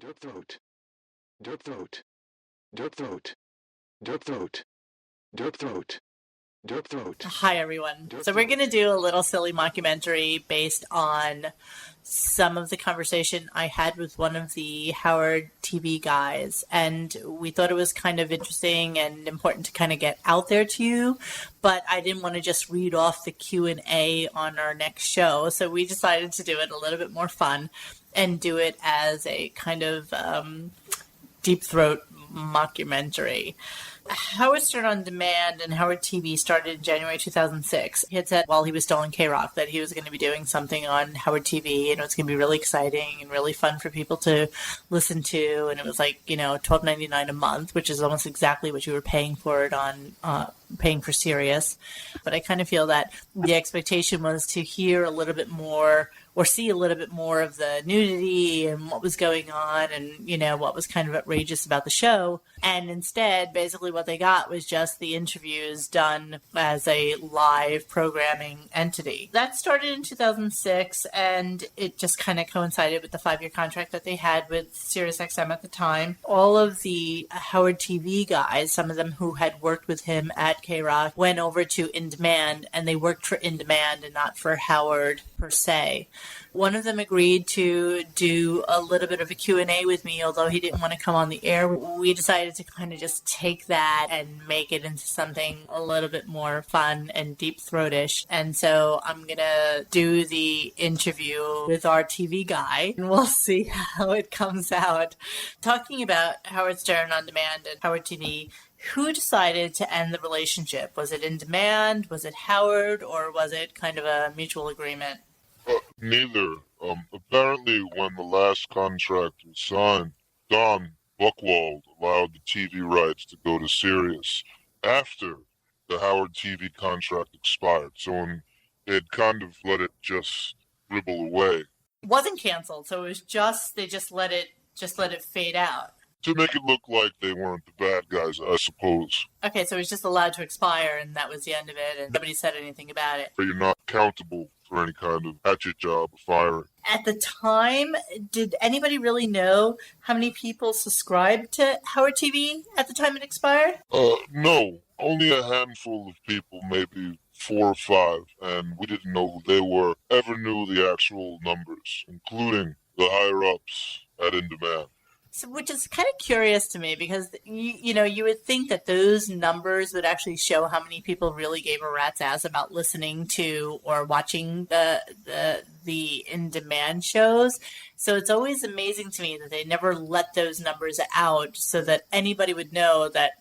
Derp throat. Derp throat. Derp throat. Derp throat. Derp throat. Derp throat. Hi, everyone. So we're going to do a little silly mockumentary based on some of the conversation I had with one of the Howard TV guys. And we thought it was kind of interesting and important to kind of get out there to you. But I didn't want to just read off the Q&A on our next show. So we decided to do it a little bit more fun and do it as a kind of deep throat mockumentary. Howard Stern On Demand and Howard TV started in January 2006. He had said while he was still in K-Rock that he was going to be doing something on Howard TV, and it was going to be really exciting and really fun for people to listen to. And it was like, $12.99 a month, which is almost exactly what you were paying for it on paying for Sirius. But I kind of feel that the expectation was to hear a little bit more or see a little bit more of the nudity and what was going on and, what was kind of outrageous about the show. And instead, basically what they got was just the interviews done as a live programming entity. That started in 2006, and it just kind of coincided with the 5-year contract that they had with SiriusXM at the time. All of the Howard TV guys, some of them who had worked with him at K-Rock, went over to In Demand, and they worked for In Demand and not for Howard per se. One of them agreed to do a little bit of a Q&A with me, although he didn't want to come on the air. We decided to kind of just take that and make it into something a little bit more fun and deep-throatish. And so I'm going to do the interview with our TV guy, and we'll see how it comes out. Talking about Howard Stern On Demand and Howard TV, who decided to end the relationship? Was it In Demand? Was it Howard? Or was it kind of a mutual agreement? Neither. Apparently, when the last contract was signed, Don Buchwald allowed the TV rights to go to Sirius after the Howard TV contract expired. So it kind of let it just dribble away. It wasn't canceled, so it was just they just let it fade out. To make it look like they weren't the bad guys, I suppose. Okay, so it was just allowed to expire, and that was the end of it, and nobody said anything about it. You're not accountable for any kind of hatchet job or firing. At the time, did anybody really know how many people subscribed to Howard TV at the time it expired? No. Only a handful of people, maybe 4 or 5, and we didn't know who they were, ever knew the actual numbers, including the higher-ups at In Demand. So, which is kind of curious to me because, you would think that those numbers would actually show how many people really gave a rat's ass about listening to or watching the In Demand shows. So it's always amazing to me that they never let those numbers out so that anybody would know that,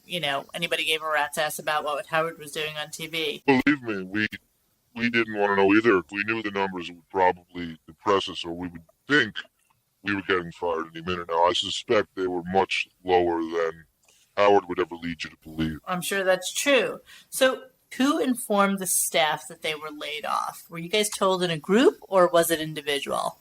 anybody gave a rat's ass about what Howard was doing on TV. Believe me, we didn't want to know either. If we knew the numbers, it would probably depress us, or we would think we were getting fired any minute now. I suspect they were much lower than Howard would ever lead you to believe. I'm sure that's true. So who informed the staff that they were laid off? Were you guys told in a group, or was it individual?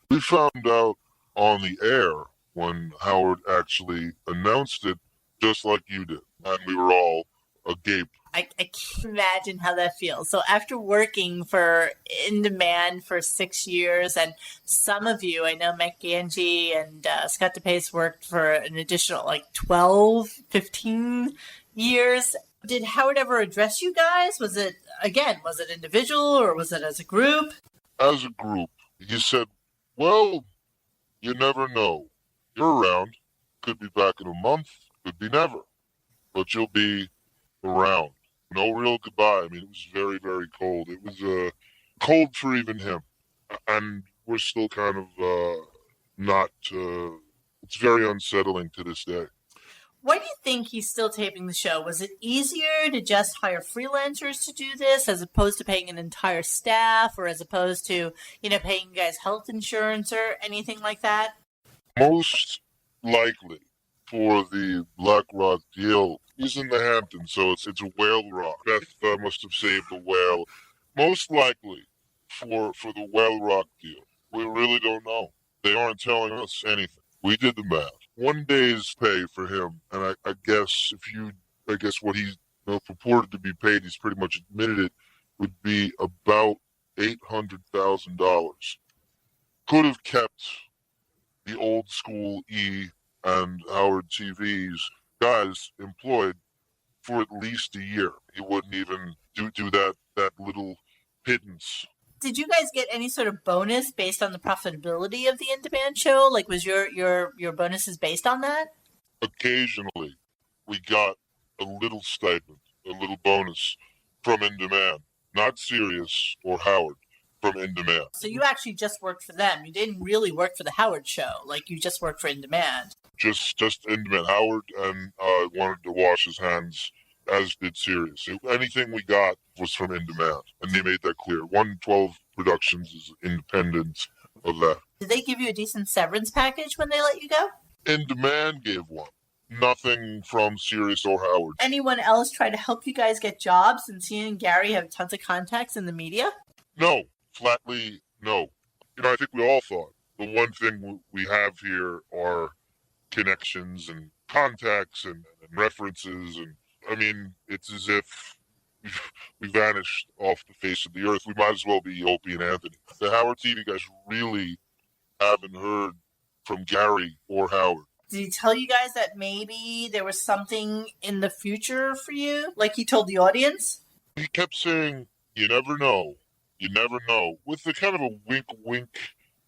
We found out on the air when Howard actually announced it, just like you did. And we were all agape. I can't imagine how that feels. So after working for In Demand for 6 years, and some of you, I know Matt Ganji and Scott DePace worked for an additional 12, 15 years. Did Howard ever address you guys? Was it individual or was it as a group? As a group. He said, well, you never know. You're around. Could be back in a month. Could be never. But you'll be around. No real goodbye. I mean, it was very, very cold. It was cold for even him. And we're still kind of not... it's very unsettling to this day. Why do you think he's still taping the show? Was it easier to just hire freelancers to do this as opposed to paying an entire staff, or as opposed to, paying you guys health insurance or anything like that? Most likely for the Black Rock deal, he's in the Hamptons, so it's a whale rock. Beth must have saved the whale. Most likely for the whale rock deal. We really don't know. They aren't telling us anything. We did the math. 1 day's pay for him, and I guess what he purported to be paid, he's pretty much admitted it, would be about $800,000. Could have kept the old school E and Howard TV's guys employed for at least a year. He wouldn't even do that little pittance. Did you guys get any sort of bonus based on the profitability of the in-demand show? Like, was your bonuses based on that? Occasionally, we got a little stipend, a little bonus from In Demand. Not Sirius or Howard, from In Demand. So you actually just worked for them. You didn't really work for the Howard show. Like, you just worked for In Demand. Just In Demand. Howard and wanted to wash his hands, as did Sirius. Anything we got was from In Demand, and they made that clear. 112 Productions is independent of that. Did they give you a decent severance package when they let you go? In Demand gave one. Nothing from Sirius or Howard. Anyone else try to help you guys get jobs, since he and Gary have tons of contacts in the media? No. Flatly, no. I think we all thought the one thing we have here are connections and contacts and references. And I mean, it's as if we vanished off the face of the earth. We might as well be Opie and Anthony. The Howard TV guys really haven't heard from Gary or Howard. Did he tell you guys that maybe there was something in the future for you? Like he told the audience? He kept saying, you never know. You never know. With the kind of a wink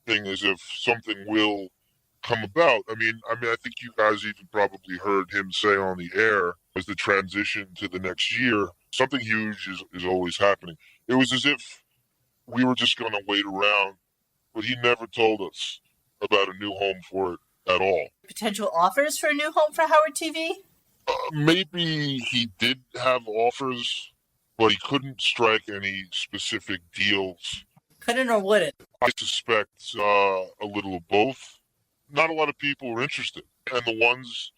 thing, as if something will come about. I mean, I think you guys even probably heard him say on the air, as the transition to the next year, something huge is always happening. It was as if we were just going to wait around, but he never told us about a new home for it at all. Potential offers for a new home for Howard TV? Maybe he did have offers, but he couldn't strike any specific deals. Couldn't or wouldn't? I suspect a little of both. Not a lot of people were interested, and the ones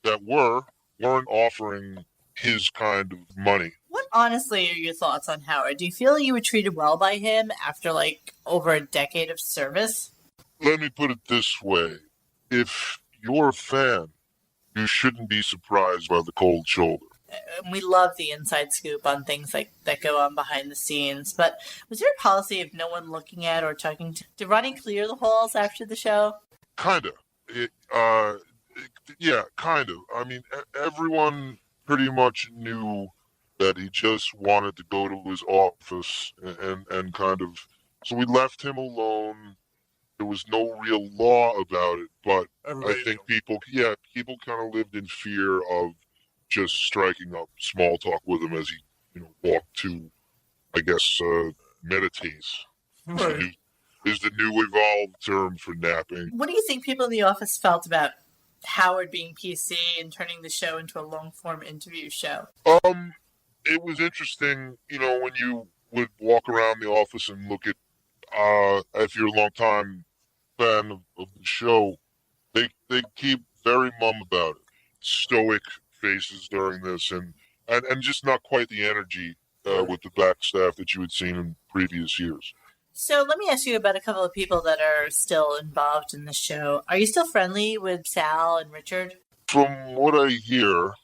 that weren't offering his kind of money. What honestly are your thoughts on Howard? Do you feel you were treated well by him after over a decade of service? Let me put it this way. If you're a fan, you shouldn't be surprised by the cold shoulder. We love the inside scoop on things that go on behind the scenes. But was there a policy of no one looking at or talking to? Did Ronnie clear the halls after the show? Kind of. Yeah, kind of. I mean, everyone pretty much knew that he just wanted to go to his office and kind of... So we left him alone. There was no real law about it, but I think people kind of lived in fear of just striking up small talk with him as he, walked to, I guess, meditate. Right. Is the new evolved term for napping. What do you think people in the office felt about Howard being PC and turning the show into a long-form interview show? It was interesting, when you would walk around the office and look at, if you're a long-time fan of the show, they keep very mum about it. Stoic faces during this, and just not quite the energy with the back staff that you had seen in previous years. So let me ask you about a couple of people that are still involved in the show. Are you still friendly with Sal and Richard? From what I hear,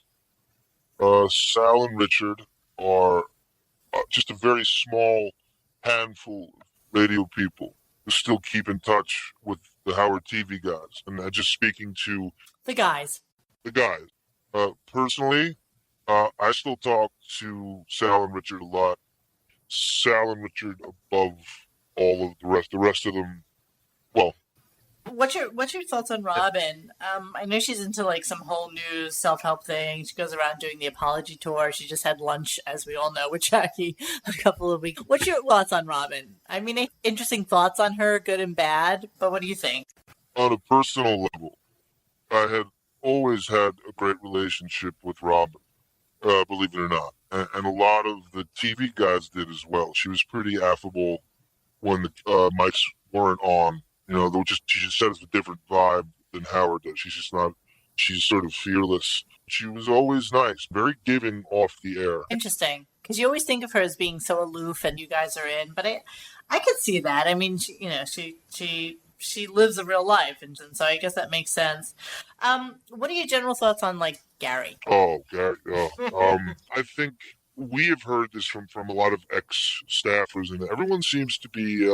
Sal and Richard are just a very small handful of radio people who still keep in touch with the Howard TV guys. And just speaking to... The guys. Personally, I still talk to Sal and Richard a lot. Sal and Richard above all of the rest. The rest of them, well... What's your thoughts on Robin? I know she's into some whole new self-help thing. She goes around doing the apology tour. She just had lunch, as we all know, with Jackie a couple of weeks. What's your thoughts on Robin? I mean, interesting thoughts on her, good and bad, but what do you think? On a personal level, I had always had a great relationship with Robin, believe it or not. And a lot of the TV guys did as well. She was pretty affable when the mics weren't on. She just has a different vibe than Howard does. She's sort of fearless. She was always nice, very giving off the air. Interesting, because you always think of her as being so aloof, and you guys are in. But I could see that. I mean, she lives a real life, and so I guess that makes sense. What are your general thoughts on Gary? Oh, Gary. I think we have heard this from a lot of ex-staffers, and everyone seems to be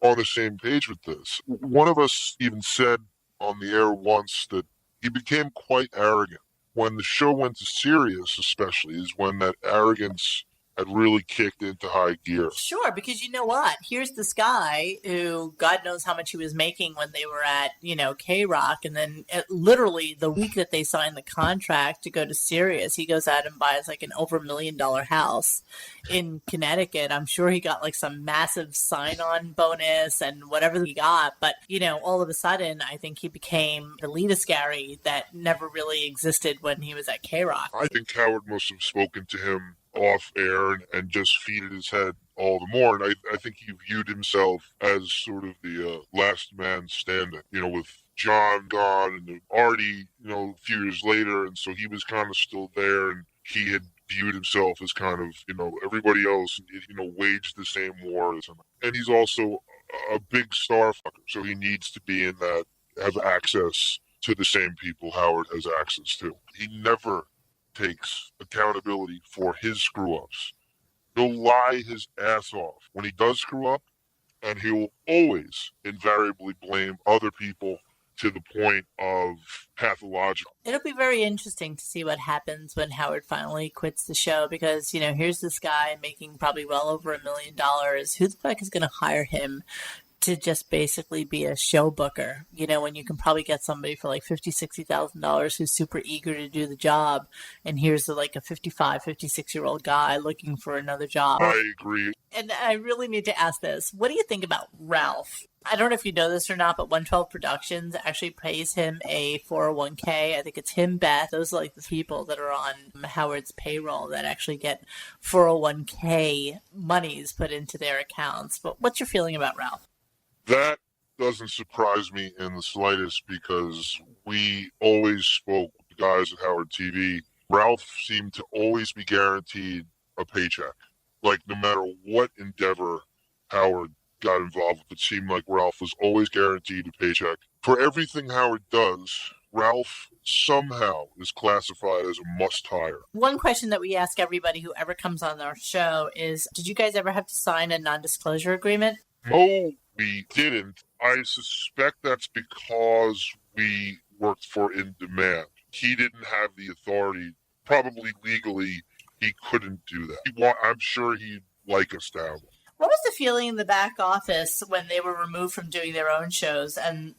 on the same page with this. One of us even said on the air once that he became quite arrogant. When the show went to Sirius, especially, is when that arrogance had really kicked into high gear. Sure, because you know what? Here's this guy who God knows how much he was making when they were at, K-Rock. And then literally the week that they signed the contract to go to Sirius, he goes out and buys like an over $1 million house in Connecticut. I'm sure he got like some massive sign-on bonus and whatever he got. But, all of a sudden, I think he became the elitist Gary that never really existed when he was at K-Rock. I think Howard must have spoken to him off air and just feeded his head all the more. And I think he viewed himself as sort of the last man standing, with John gone and Artie, a few years later. And so he was kind of still there, and he had viewed himself as kind of, everybody else, waged the same war as him. And he's also a big star fucker. So he needs to be in that, have access to the same people Howard has access to. He never takes accountability for his screw-ups. He'll lie his ass off when he does screw up, and he will always invariably blame other people to the point of pathological. It'll be very interesting to see what happens when Howard finally quits the show, because, here's this guy making probably well over $1 million. Who the fuck is going to hire him to just basically be a show booker, when you can probably get somebody for like $50,000, $60,000 who's super eager to do the job. And here's like a 55, 56-year-old guy looking for another job. I agree. And I really need to ask this. What do you think about Ralph? I don't know if you know this or not, but 112 Productions actually pays him a 401k. I think it's him, Beth. Those are like the people that are on Howard's payroll that actually get 401k monies put into their accounts. But what's your feeling about Ralph? That doesn't surprise me in the slightest, because we always spoke with the guys at Howard TV. Ralph seemed to always be guaranteed a paycheck. Like, no matter what endeavor Howard got involved with, it seemed like Ralph was always guaranteed a paycheck. For everything Howard does, Ralph somehow is classified as a must-hire. One question that we ask everybody who ever comes on our show is, did you guys ever have to sign a non-disclosure agreement? No, we didn't. I suspect that's because we worked for In Demand. He didn't have the authority. Probably legally, he couldn't do that. I'm sure he'd like us to have one. What was the feeling in the back office when they were removed from doing their own shows and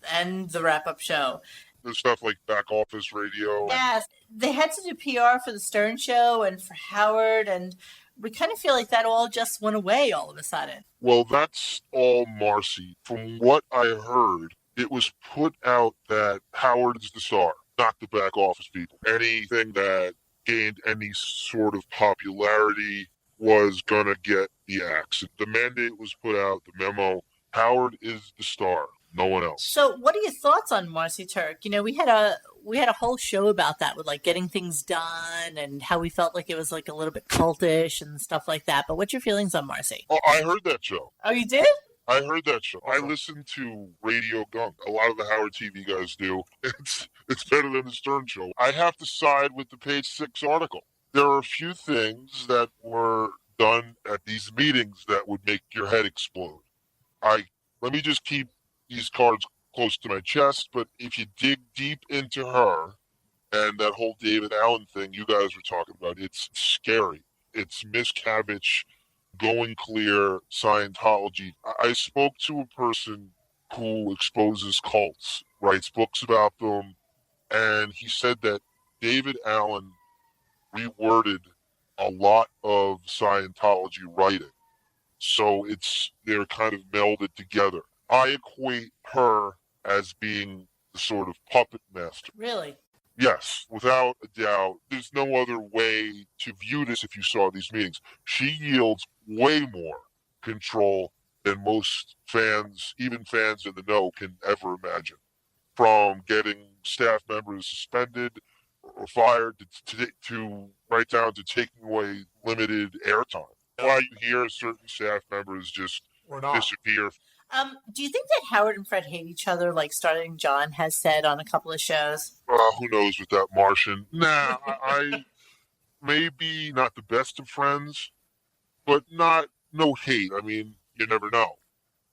the wrap-up show? The stuff like back office radio. Yes, they had to do PR for the Stern show and for Howard, and we kind of feel like that all just went away all of a sudden. Well, that's all Marcy. From what I heard, it was put out that Howard is the star, not the back office people. Anything that gained any sort of popularity was going to get the axe. The mandate was put out, the memo. Howard is the star, no one else. So what are your thoughts on Marcy Turk? We had a whole show about that, with like getting things done and how we felt like it was like a little bit cultish and stuff like that. But what's your feelings on Marcy? Oh, I heard that show. Oh, you did? I heard that show. I listened to Radio Gunk. A lot of the Howard TV guys do. It's better than the Stern show. I have to side with the Page 6 article. There are a few things that were done at these meetings that would make your head explode. Let me just keep these cards close to my chest, but if you dig deep into her and that whole David Allen thing you guys were talking about, it's scary. It's miscavige, going clear, Scientology. I spoke to a person who exposes cults, writes books about them, and he said that David Allen reworded a lot of Scientology writing. So they're kind of melded together. I equate her as being the sort of puppet master. Really? Yes, without a doubt. There's no other way to view this if you saw these meetings. She yields way more control than most fans, even fans in the know, can ever imagine. From getting staff members suspended or fired to right down to taking away limited airtime. Why you hear certain staff members just disappear. Do you think that Howard and Fred hate each other, like Starting John has said on a couple of shows? Who knows with that Martian? Nah, I maybe not the best of friends, but no hate. I mean, you never know.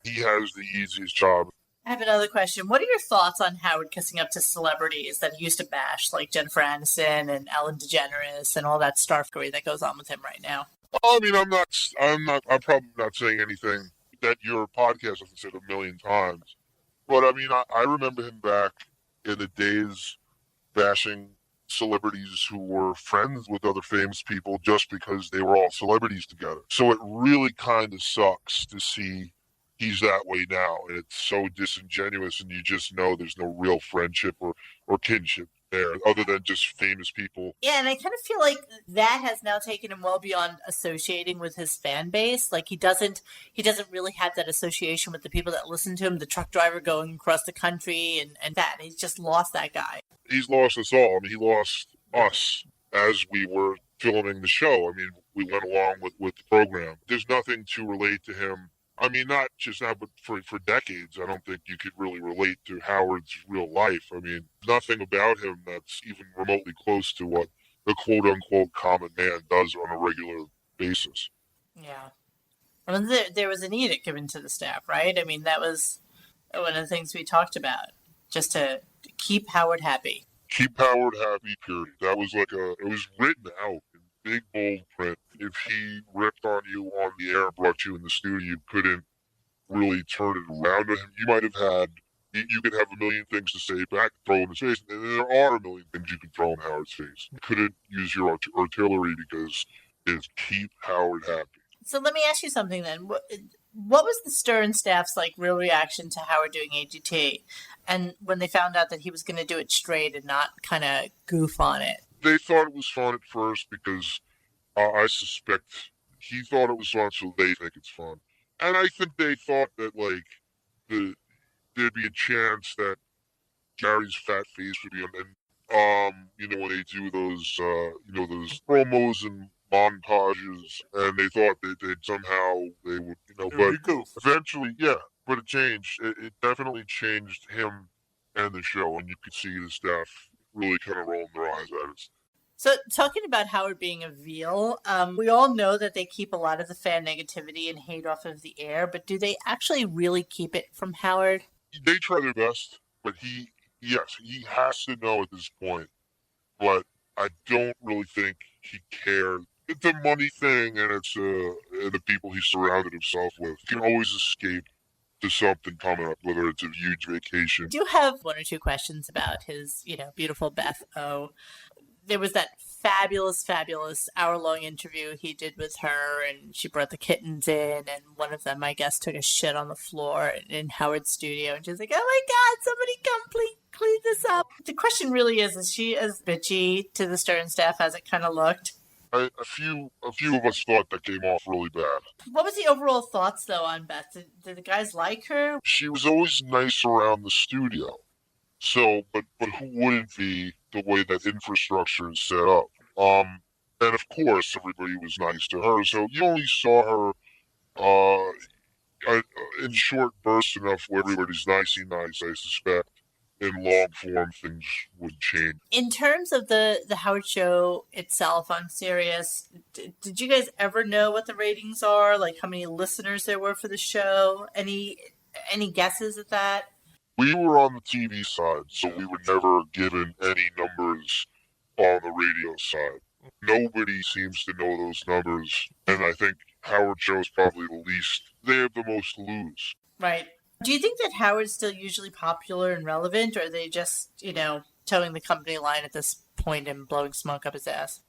He has the easiest job. I have another question. What are your thoughts on Howard kissing up to celebrities that he used to bash, like Jennifer Aniston and Ellen DeGeneres and all that starfgery that goes on with him right now? I mean, I'm probably not saying anything that your podcast hasn't said a million times. But I mean, I remember him back in the days bashing celebrities who were friends with other famous people just because they were all celebrities together. So it really kind of sucks to see he's that way now. And it's so disingenuous, and you just know there's no real friendship or kinship there other than just famous people. Yeah, and I kind of feel like that has now taken him well beyond associating with his fan base. Like he doesn't really have that association with the people that listen to him, the truck driver going across the country and that. He's just lost that guy. He's lost us all. I mean, he lost us as we were filming the show. I mean, we went along with the program. There's nothing to relate to him. I mean, not just now, but for decades, I don't think you could really relate to Howard's real life. I mean, nothing about him that's even remotely close to what the quote-unquote common man does on a regular basis. Yeah. I mean, there was an edict given to the staff, right? I mean, that was one of the things we talked about, just to keep Howard happy. Keep Howard happy, period. That was it was written out in big, bold print. If he ripped on you on the air, brought you in the studio, you couldn't really turn it around on him. You might have you could have a million things to say back, throw in his face, and there are a million things you can throw in Howard's face. You couldn't use your artillery because it's keep Howard happy. So let me ask you something then. What was the Stern staff's real reaction to Howard doing AGT, and when they found out that he was going to do it straight and not kind of goof on it? They thought it was fun at first because I suspect he thought it was fun, so they think it's fun. And I think they thought that there'd be a chance that Gary's fat face would be on. And when they do those those promos and montages, and they thought that they would but eventually, yeah. But it changed. It definitely changed him and the show, and you could see the staff really kind of rolling their eyes at it. So talking about Howard being a Veal, we all know that they keep a lot of the fan negativity and hate off of the air, but do they actually really keep it from Howard? They try their best, but he has to know at this point, but I don't really think he cares. It's a money thing, and it's the people he surrounded himself with. He can always escape to something coming up, whether it's a huge vacation. I do have one or two questions about his, beautiful Beth O. There was that fabulous hour-long interview he did with her, and she brought the kittens in, and one of them, I guess, took a shit on the floor in Howard's studio, and she's like, oh my God, somebody come clean this up. The question really is she as bitchy to the Stern staff as it kind of looked? A few of us thought that came off really bad. What was the overall thoughts, though, on Beth? Did the guys like her? She was always nice around the studio. So, but who wouldn't be the way that infrastructure is set up? And of course, everybody was nice to her. So you only saw her in short bursts enough where everybody's nicey nice, I suspect. In long form, things would change. In terms of the Howard show itself, I'm serious. Did you guys ever know what the ratings are? Like how many listeners there were for the show? Any guesses at that? We were on the TV side, so we were never given any numbers on the radio side. Nobody seems to know those numbers, and I think Howard show is probably the least. They have the most to lose. Right. Do you think that Howard's still usually popular and relevant, or are they just, towing the company line at this point and blowing smoke up his ass?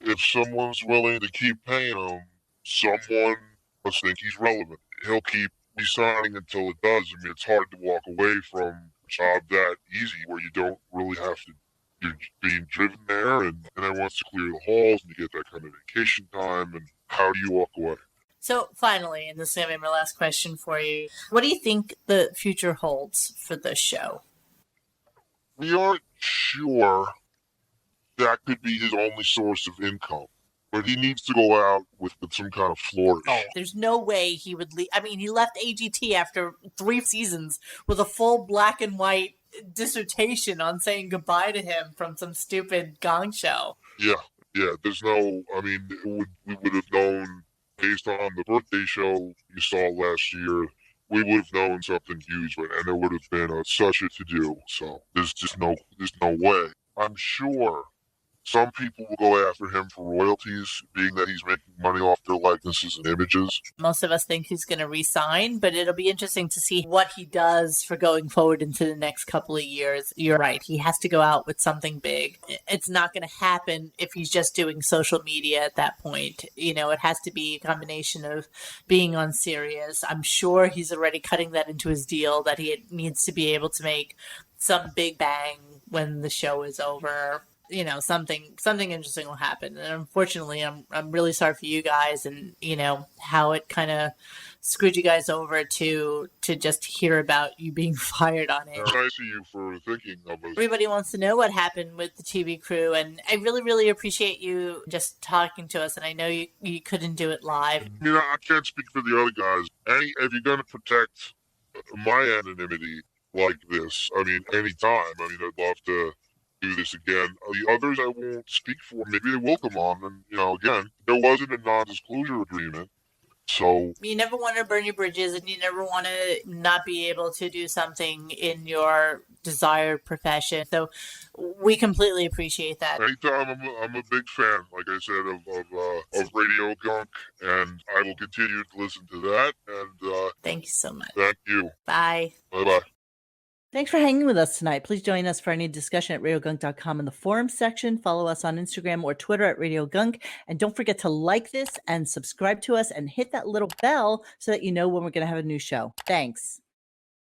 If someone's willing to keep paying him, someone must think he's relevant. He'll keep resigning until it does. I mean, it's hard to walk away from a job that easy where you don't really have to. You're being driven there, and everyone wants to clear the halls, and you get that kind of vacation time, and how do you walk away? So finally, and this is going to be my last question for you, what do you think the future holds for this show? We aren't sure that could be his only source of income, but he needs to go out with some kind of flourish. Oh, there's no way he would leave. I mean, he left AGT after 3 seasons with a full black and white dissertation on saying goodbye to him from some stupid gong show. Yeah. There's no, I mean, we would have known based on the birthday show you saw last year, we would have known something huge, and there would have been such a to-do. So there's no way. I'm sure some people will go after him for royalties, being that he's making money off their likenesses and images. Most of us think he's going to resign, but it'll be interesting to see what he does for going forward into the next couple of years. You're right. He has to go out with something big. It's not going to happen if he's just doing social media at that point. You know, it has to be a combination of being on Sirius. I'm sure he's already cutting that into his deal that he needs to be able to make some big bang when the show is over. You know, something interesting will happen. And unfortunately, I'm really sorry for you guys, and you know how it kind of screwed you guys over to just hear about you being fired on it. Nice of you for thinking of us. Everybody wants to know what happened with the TV crew, and I really appreciate you just talking to us. And I know you couldn't do it live. You know, I can't speak for the other guys. If you're going to protect my anonymity like this, I mean, anytime. I mean, I'd love to do this again. The others I won't speak for. Maybe they will come on, and you know, again, there wasn't a non-disclosure agreement, so you never want to burn your bridges, and you never want to not be able to do something in your desired profession. So we completely appreciate that. Anytime, I'm a big fan, like I said, of Radio Gunk, and I will continue to listen to that. And thank you so much. Thank you. Bye. Bye. Thanks for hanging with us tonight. Please join us for any discussion at radiogunk.com in the forums section. Follow us on Instagram or Twitter at Radio Gunk. And don't forget to like this and subscribe to us and hit that little bell so that you know when we're going to have a new show. Thanks.